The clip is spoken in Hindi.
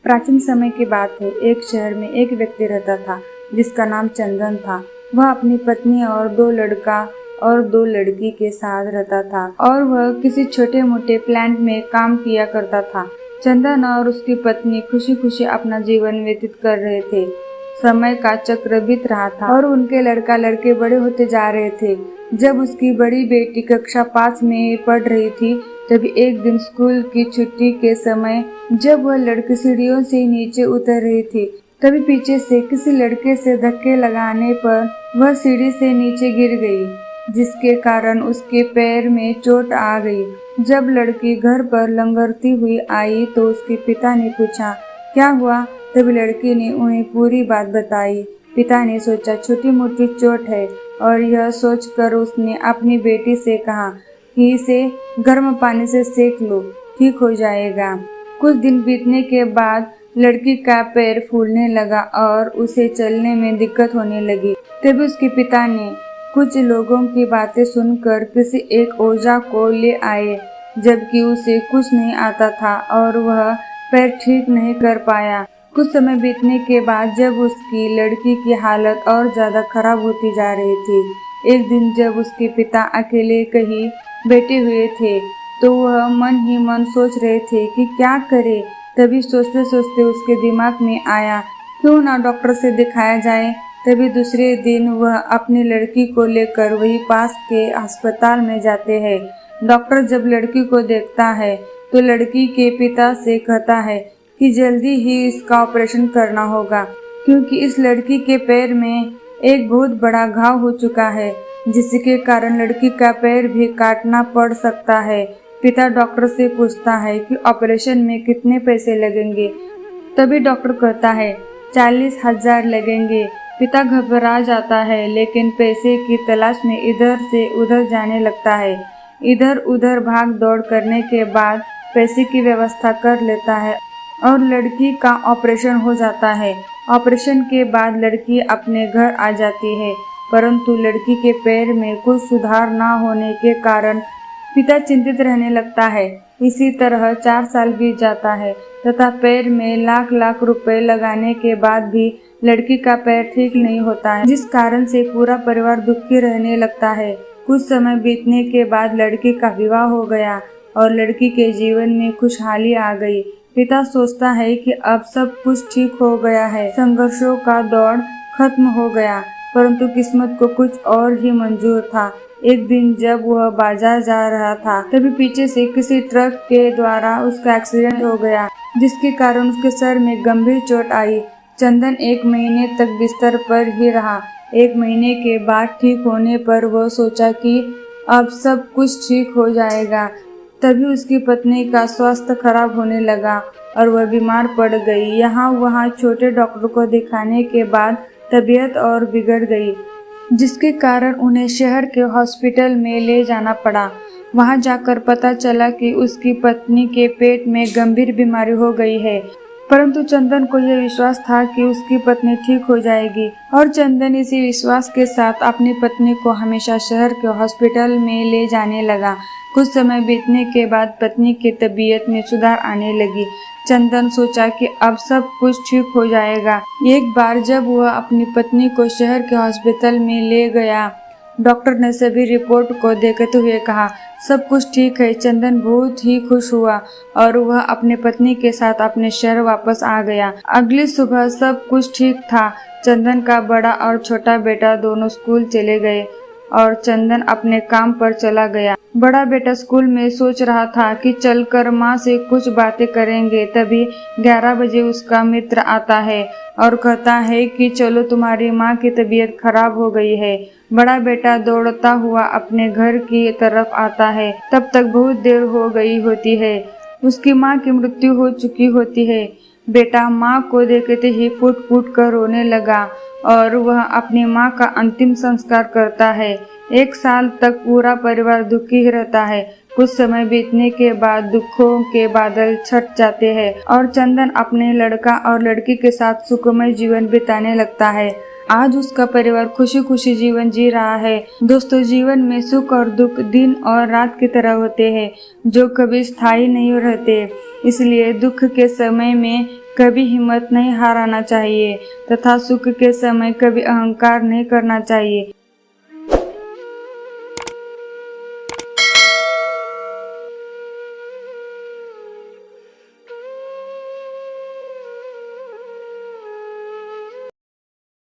प्राचीन समय की बात है। एक शहर में एक व्यक्ति रहता था जिसका नाम चंदन था। वह अपनी पत्नी और 2 लड़का और 2 लड़की के साथ रहता था और वह किसी छोटे मोटे प्लांट में काम किया करता था। चंदन और उसकी पत्नी खुशी खुशी अपना जीवन व्यतीत कर रहे थे। समय का चक्र बीत रहा था और उनके लड़का लड़के बड़े होते जा रहे थे। जब उसकी बड़ी बेटी कक्षा 5 में पढ़ रही थी, तभी एक दिन स्कूल की छुट्टी के समय जब वह लड़की सीढ़ियों से नीचे उतर रही थी, तभी पीछे से किसी लड़के से धक्के लगाने पर वह सीढ़ी से नीचे गिर गई, जिसके कारण उसके पैर में चोट आ गई। जब लड़की घर पर लंगड़ती हुई आई तो उसके पिता ने पूछा, क्या हुआ? तभी लड़की ने उन्हें पूरी बात बताई। पिता ने सोचा छोटी मोटी चोट है और यह सोचकर उसने अपनी बेटी से कहा कि इसे गर्म पानी से सेक लो, ठीक हो जाएगा। कुछ दिन बीतने के बाद लड़की का पैर फूलने लगा और उसे चलने में दिक्कत होने लगी। तभी उसके पिता ने कुछ लोगों की बातें सुनकर किसी एक ओझा को ले आए, जबकि उसे कुछ नहीं आता था और वह पैर ठीक नहीं कर पाया। कुछ समय बीतने के बाद जब उसकी लड़की की हालत और ज्यादा खराब होती जा रही थी, एक दिन जब उसके पिता अकेले कहीं बैठे हुए थे तो वह मन ही मन सोच रहे थे कि क्या करे। तभी सोचते सोचते उसके दिमाग में आया, क्यों ना डॉक्टर से दिखाया जाए। तभी दूसरे दिन वह अपनी लड़की को लेकर वही पास के अस्पताल में जाते हैं। डॉक्टर जब लड़की को देखता है तो लड़की के पिता से कहता है कि जल्दी ही इसका ऑपरेशन करना होगा, क्योंकि इस लड़की के पैर में एक बहुत बड़ा घाव हो चुका है, जिसके कारण लड़की का पैर भी काटना पड़ सकता है। पिता डॉक्टर से पूछता है कि ऑपरेशन में कितने पैसे लगेंगे। तभी डॉक्टर कहता है 40,000 लगेंगे। पिता घबरा जाता है, लेकिन पैसे की तलाश में इधर से उधर जाने लगता है। इधर उधर भाग दौड़ करने के बाद पैसे की व्यवस्था कर लेता है और लड़की का ऑपरेशन हो जाता है। ऑपरेशन के बाद लड़की अपने घर आ जाती है, परंतु लड़की के पैर में कुछ सुधार न होने के कारण पिता चिंतित रहने लगता है। इसी तरह 4 साल बीत जाता है तथा पैर में लाख लाख रुपए लगाने के बाद भी लड़की का पैर ठीक नहीं होता है, जिस कारण से पूरा परिवार दुखी रहने लगता है। कुछ समय बीतने के बाद लड़की का विवाह हो गया और लड़की के जीवन में खुशहाली आ गई। पिता सोचता है कि अब सब कुछ ठीक हो गया है, संघर्षों का दौर खत्म हो गया, परंतु किस्मत को कुछ और ही मंजूर था। एक दिन जब वह बाजार जा रहा था, तभी पीछे से किसी ट्रक के द्वारा उसका एक्सीडेंट हो गया, जिसके कारण उसके सर में गंभीर चोट आई। चंदन 1 महीने तक बिस्तर पर ही रहा। 1 महीने के बाद ठीक होने पर वह सोचा कि अब सब कुछ ठीक हो जाएगा। तभी उसकी पत्नी का स्वास्थ्य खराब होने लगा और वह बीमार पड़ गई। यहाँ वहाँ छोटे डॉक्टर को दिखाने के बाद तबीयत और बिगड़ गई, जिसके कारण उन्हें शहर के हॉस्पिटल में ले जाना पड़ा। वहां जाकर पता चला कि उसकी पत्नी के पेट में गंभीर बीमारी हो गई है, परंतु चंदन को यह विश्वास था कि उसकी पत्नी ठीक हो जाएगी और चंदन इसी विश्वास के साथ अपनी पत्नी को हमेशा शहर के हॉस्पिटल में ले जाने लगा। कुछ समय बीतने के बाद पत्नी की तबीयत में सुधार आने लगी। चंदन सोचा कि अब सब कुछ ठीक हो जाएगा। एक बार जब वह अपनी पत्नी को शहर के हॉस्पिटल में ले गया, डॉक्टर ने सभी रिपोर्ट को देखते हुए कहा, सब कुछ ठीक है। चंदन बहुत ही खुश हुआ और वह अपने पत्नी के साथ अपने शहर वापस आ गया। अगली सुबह सब कुछ ठीक था। चंदन का बड़ा और छोटा बेटा दोनों स्कूल चले गए और चंदन अपने काम पर चला गया। बड़ा बेटा स्कूल में सोच रहा था कि चलकर माँ से कुछ बातें करेंगे। तभी 11 बजे उसका मित्र आता है और कहता है कि चलो तुम्हारी माँ की तबीयत खराब हो गई है। बड़ा बेटा दौड़ता हुआ अपने घर की तरफ आता है। तब तक बहुत देर हो गई होती है। उसकी माँ की मृत्यु हो चुकी होती है। बेटा माँ को देखते ही फूट फूट कर रोने लगा और वह अपनी माँ का अंतिम संस्कार करता है। 1 साल तक पूरा परिवार दुखी ही रहता है। कुछ समय बीतने के बाद दुखों के बादल छट जाते हैं और चंदन अपने लड़का और लड़की के साथ सुखमय जीवन बिताने लगता है। आज उसका परिवार खुशी खुशी जीवन जी रहा है। दोस्तों, जीवन में सुख और दुख दिन और रात की तरह होते हैं, जो कभी स्थायी नहीं रहते। इसलिए दुख के समय में कभी हिम्मत नहीं हारना चाहिए तथा सुख के समय कभी अहंकार नहीं करना चाहिए।